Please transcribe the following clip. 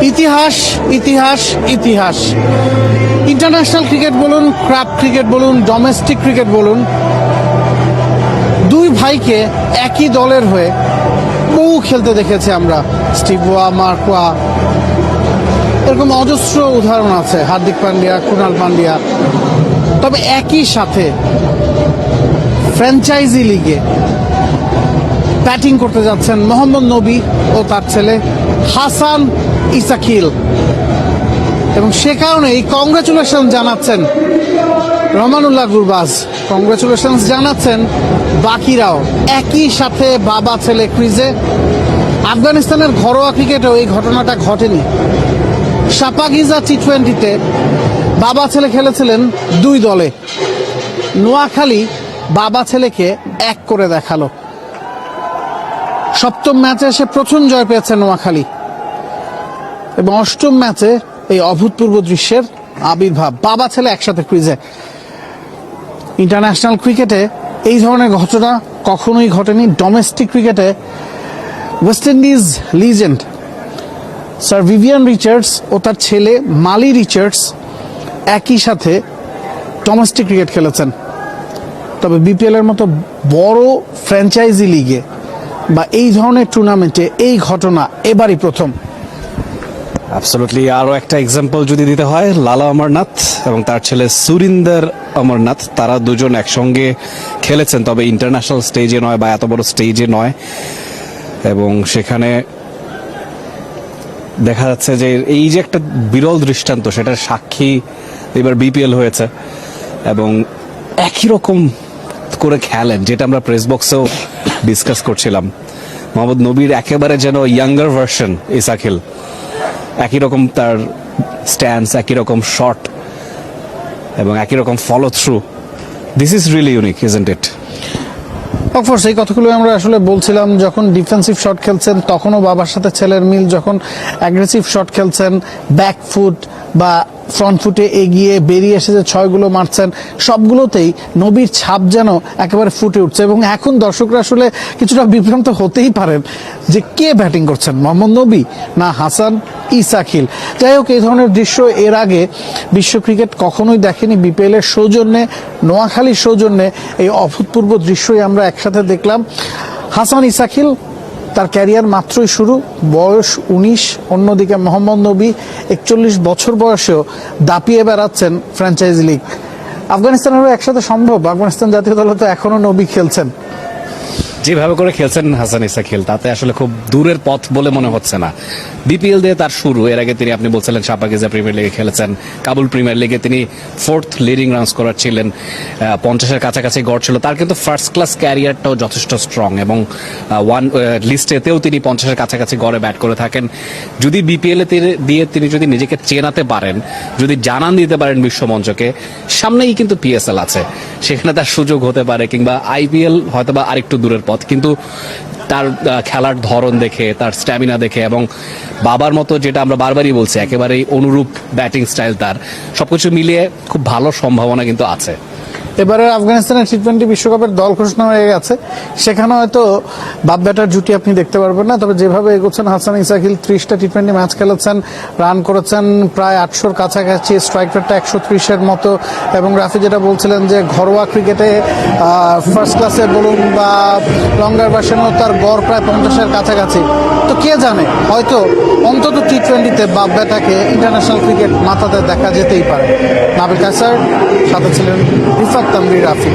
ইতিহাস ইতিহাস ইতিহাস ইন্টারন্যাশনাল ক্রিকেট বলুন, ক্লাব ক্রিকেট বলুন, ডোমেস্টিক ক্রিকেট বলুন, দুই ভাইকে একই দলের হয়ে বহু খেলতে দেখেছি আমরা। স্টিভ ওয়া, মার্ক ওয়া, এরকম অজস্র উদাহরণ আছে, হার্দিক পান্ডিয়া, কুনাল পান্ডিয়া। তবে একই সাথে ফ্র্যাঞ্চাইজি লিগে ব্যাটিং করতে যাচ্ছেন মোহাম্মদ নবী ও তার ছেলে হাসান ইসাকিল, এবং সে কারণেই কংগ্রেচুলেশন জানাচ্ছেন রহমানুল্লাহ গুরবাজ, কংগ্রেচুলেশন জানাচ্ছেন বাকিরাও। একই সাথে বাবা ছেলে ক্রিজে। আফগানিস্তানের ঘরোয়া ক্রিকেটেও এই ঘটনাটা ঘটেনি। সাপাগিজা টি-20-তে বাবা ছেলে খেলেছিলেন দুই দলে। নোয়াখালী বাবা ছেলেকে এক করে দেখালো। সপ্তম ম্যাচে এসে প্রথম জয় পেয়েছে নোয়াখালী, এবং অষ্টম ম্যাচে এই অভূতপূর্ব দৃশ্যের আবির্ভাব, বাবা ছেলে একসাথে ক্রিজে। ইন্টারন্যাশনাল ক্রিকেটে এই ধরনের ঘটনা কখনোই ঘটেনি। ডোমেস্টিক ক্রিকেটে West Indies legend sir Vivian Richards ও তার ছেলে মালি রিচার্ডস একই সাথে ডোমেস্টিক ক্রিকেট খেলেছেন। তবে বিপিএল এর মতো বড় ফ্র্যাঞ্চাইজি লিগে বা এই ধরনের টুর্নামেন্টে এই ঘটনা এবারই প্রথম। অ্যাবসলিউটলি। আরও একটা এক্সাম্পল যদি দিতে হয়, লালা অমরনাথ এবং তার ছেলে সুরিন্দর অমরনাথ, তারা দুজন একসঙ্গে খেলেছেন, তবে ইন্টারন্যাশনাল স্টেজে নয় বা এত বড় স্টেজে নয়। এবং সেখানে দেখা যাচ্ছে যে এই যে একটা বিরল দৃষ্টান্ত, সেটার সাক্ষী এবার বিপিএল হয়েছে। এবং একই রকম করে খেলেন, যেটা আমরা প্রেস বক্সেও ডিসকাস করছিলাম। মোহাম্মদ নবীর একেবারে যেন ইয়াঙ্গার ভার্সন ইসাকিল, একই রকম তার স্ট্যান্স, একই রকম শট এবং একই রকম follow through. This is really unique, isn't it? Of course এই কথাগুলো আমরা আসলে বলছিলাম, যখন ডিফেন্সিভ শট খেলছেন তখনও বাবার সাথে ছেলের মিল, যখন অ্যাগ্রেসিভ শট খেলছেন ব্যাক ফুট বা ফ্রন্ট ফুটে এগিয়ে বেরিয়ে এসে যে ছয়গুলো মারছেন, সবগুলোতেই নবীর ছাপ যেন একেবারে ফুটে উঠছে। এবং এখন দর্শকরা আসলে কিছুটা বিভ্রান্ত হতেই পারেন যে কে ব্যাটিং করছেন, মোহাম্মদ নবী না হাসান ইসাকিল। যাই হোক, এই ধরনের দৃশ্য এর আগে বিশ্ব ক্রিকেট কখনোই দেখেনি। বিপিএল এর সৌজন্যে, নোয়াখালীর সৌজন্যে এই অভূতপূর্ব দৃশ্যই আমরা একসাথে দেখলাম। হাসান ইসাকিল তার ক্যারিয়ার মাত্রই শুরু, বয়স 19। অন্যদিকে মোহাম্মদ নবী 41 বছর বয়সেও দাপিয়ে বেড়াচ্ছেন ফ্র্যাঞ্চাইজি লিগ। আফগানিস্তানেরও একসাথে সম্ভব? আফগানিস্তান জাতীয় দলে তো এখনো নবী খেলছেন। যেভাবে করে খেলছেন হাসান ইসাকিল, তাতে আসলে খুব দূরের পথ বলে মনে হচ্ছে না। বিপিএল দিয়ে তার শুরু। এর আগে তিনি, আপনি বলছিলেন, সাপাগিজা প্রিমিয়ার লিগে খেলেছেন, কাবুল প্রিমিয়ার লিগে তিনি 4th লিডিং রান স্কোরার ছিলেন, 50-এর কাছাকাছি গড় ছিল তার। কিন্তু ফার্স্ট ক্লাস ক্যারিয়ারটাও যথেষ্ট স্ট্রং, এবং ওয়ান লিস্টেতেও তিনি 50-এর কাছাকাছি গড়ে ব্যাট করে থাকেন। যদি বিপিএল দিয়ে তিনি যদি নিজেকে চেনাতে পারেন, যদি জানান দিতে পারেন বিশ্বমঞ্চকে, সামনেই কিন্তু পিএসএল আছে, সেখানে তার সুযোগ হতে পারে, কিংবা আইপিএল হয়তো বা আরেকটু দূরের পথ। কিন্তু তার খেলার ধরন দেখে, তার স্ট্যামিনা দেখে, এবং বাবার মতো, যেটা আমরা বারবারই বলছি, একেবারেই অনুরূপ ব্যাটিং স্টাইল তার, সবকিছু মিলিয়ে খুব ভালো সম্ভাবনা কিন্তু আছে। এবারে আফগানিস্তানের টি-20 বিশ্বকাপের দল ঘোষণা হয়ে গেছে, সেখানে হয়তো বাপ ব্যাটার জুটি আপনি দেখতে পারবেন না। তবে যেভাবে এগোচ্ছেন হাসান ইসাকিল, 30টা টি-20 ম্যাচ খেলেছেন, রান করেছেন প্রায় 800-র কাছাকাছি, স্ট্রাইক রেটটা 130-এর মতো। এবং রাফি যেটা বলছিলেন যে ঘরোয়া ক্রিকেটে ফার্স্ট ক্লাসে বলুন বা লঙ্গার ভার্সনেও তার গড় প্রায় 50-এর কাছাকাছি। তো কে জানে, হয়তো অন্তত টি-20-তে বাপ ব্যাটাকে ইন্টারন্যাশনাল ক্রিকেট মাথাতে দেখা যেতেই পারে। নাবিল কায়সার সাথে ছিলেন রিফাত তানভীর রাফি।